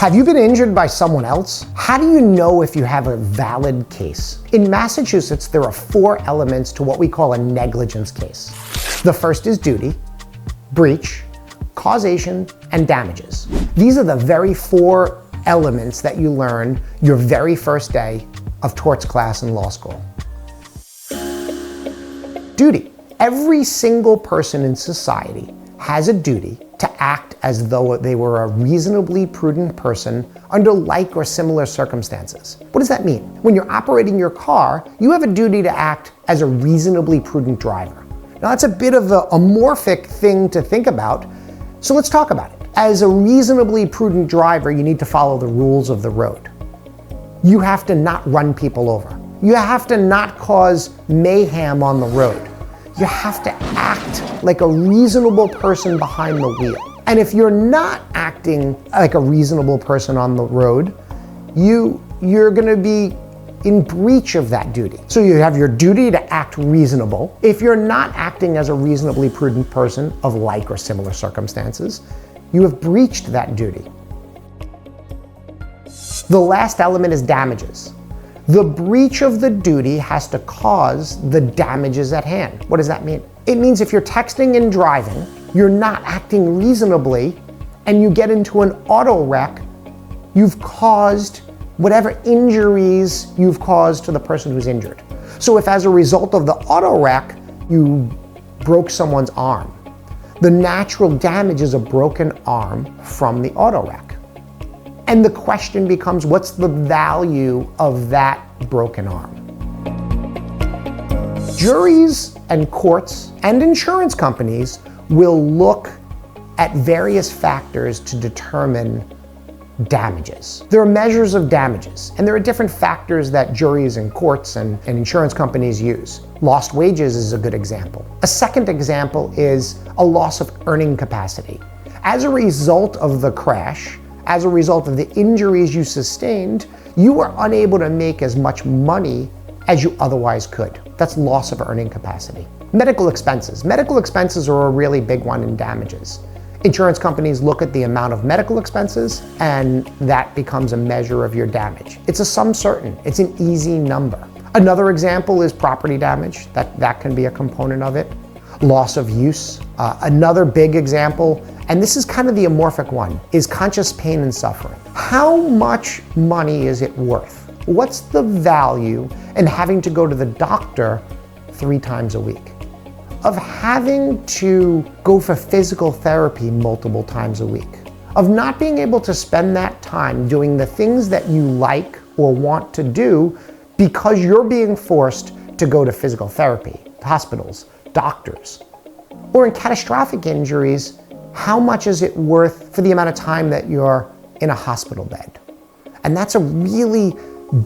Have you been injured by someone else? How do you know if you have a valid case? In Massachusetts, there are 4 elements to what we call a negligence case. The first is duty, breach, causation, and damages. These are the very 4 elements that you learn your very first day of torts class in law school. Duty. Every single person in society has a duty to act as though they were a reasonably prudent person under like or similar circumstances. What does that mean? When you're operating your car, you have a duty to act as a reasonably prudent driver. Now that's a bit of an amorphic thing to think about, so let's talk about it. As a reasonably prudent driver, you need to follow the rules of the road. You have to not run people over. You have to not cause mayhem on the road. You have to act like a reasonable person behind the wheel. And if you're not acting like a reasonable person on the road, you're gonna be in breach of that duty. So you have your duty to act reasonable. If you're not acting as a reasonably prudent person of like or similar circumstances, you have breached that duty. The last element is damages. The breach of the duty has to cause the damages at hand. What does that mean? It means if you're texting and driving, you're not acting reasonably, and you get into an auto wreck, you've caused whatever injuries you've caused to the person who's injured. So if as a result of the auto wreck, you broke someone's arm, the natural damage is a broken arm from the auto wreck. And the question becomes, what's the value of that broken arm? Juries and courts and insurance companies will look at various factors to determine damages. There are measures of damages, and there are different factors that juries and courts and insurance companies use. Lost wages is a good example. A second example is a loss of earning capacity. As a result of the crash, as a result of the injuries you sustained, you were unable to make as much money as you otherwise could. That's loss of earning capacity. Medical expenses. Medical expenses are a really big one in damages. Insurance companies look at the amount of medical expenses, and that becomes a measure of your damage. It's a sum certain. It's an easy number. Another example is property damage. That can be a component of it. Loss of use. Another big example, and this is kind of the amorphic one, is conscious pain and suffering. How much money is it worth? What's the value in having to go to the doctor 3 times a week? Of having to go for physical therapy multiple times a week? Of not being able to spend that time doing the things that you like or want to do because you're being forced to go to physical therapy, hospitals, doctors? Or in catastrophic injuries, how much is it worth for the amount of time that you're in a hospital bed? And that's a really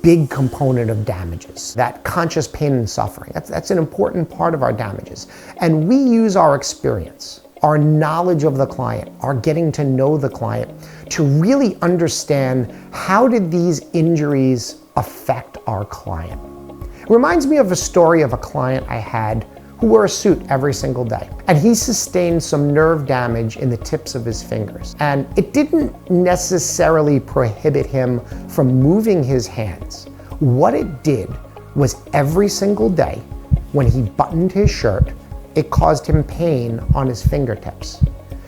big component of damages, that conscious pain and suffering. That's an important part of our damages. And we use our experience, our knowledge of the client, our getting to know the client, to really understand how did these injuries affect our client. It reminds me of a story of a client I had who wore a suit every single day. And he sustained some nerve damage in the tips of his fingers. And it didn't necessarily prohibit him from moving his hands. What it did was every single day, when he buttoned his shirt, it caused him pain on his fingertips.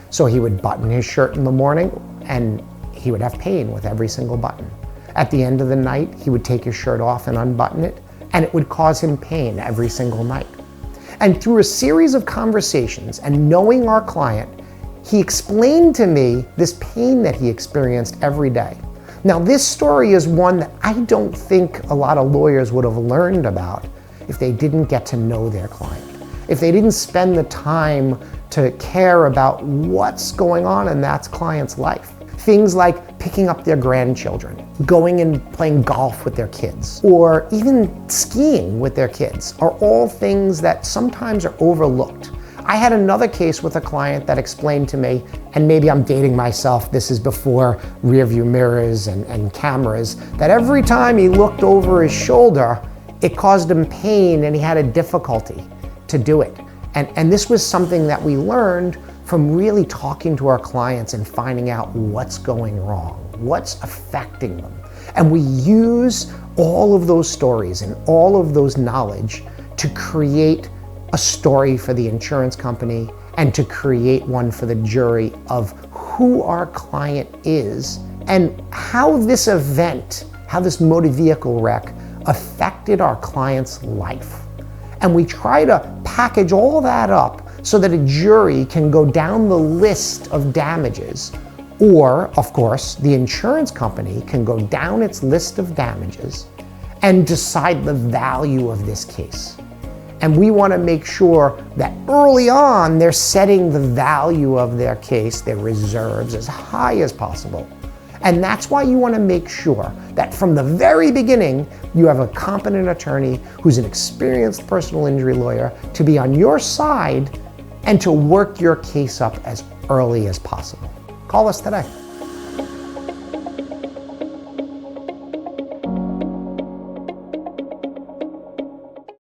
So he would button his shirt in the morning, and he would have pain with every single button. At the end of the night, he would take his shirt off and unbutton it, and it would cause him pain every single night. And through a series of conversations and knowing our client, he explained to me this pain that he experienced every day. Now, this story is one that I don't think a lot of lawyers would have learned about if they didn't get to know their client, if they didn't spend the time to care about what's going on in that client's life. Things like picking up their grandchildren, going and playing golf with their kids, or even skiing with their kids are all things that sometimes are overlooked. I had another case with a client that explained to me, and maybe I'm dating myself, this is before rearview mirrors and cameras, that every time he looked over his shoulder, it caused him pain and he had a difficulty to do it. And this was something that we learned from really talking to our clients and finding out what's going wrong, what's affecting them. And we use all of those stories and all of those knowledge to create a story for the insurance company and to create one for the jury of who our client is and how this event, how this motor vehicle wreck affected our client's life. And we try to package all that up so that a jury can go down the list of damages, or, of course, the insurance company can go down its list of damages and decide the value of this case. And we want to make sure that early on they're setting the value of their case, their reserves, as high as possible. And that's why you want to make sure that from the very beginning you have a competent attorney who's an experienced personal injury lawyer to be on your side and to work your case up as early as possible. Call us today.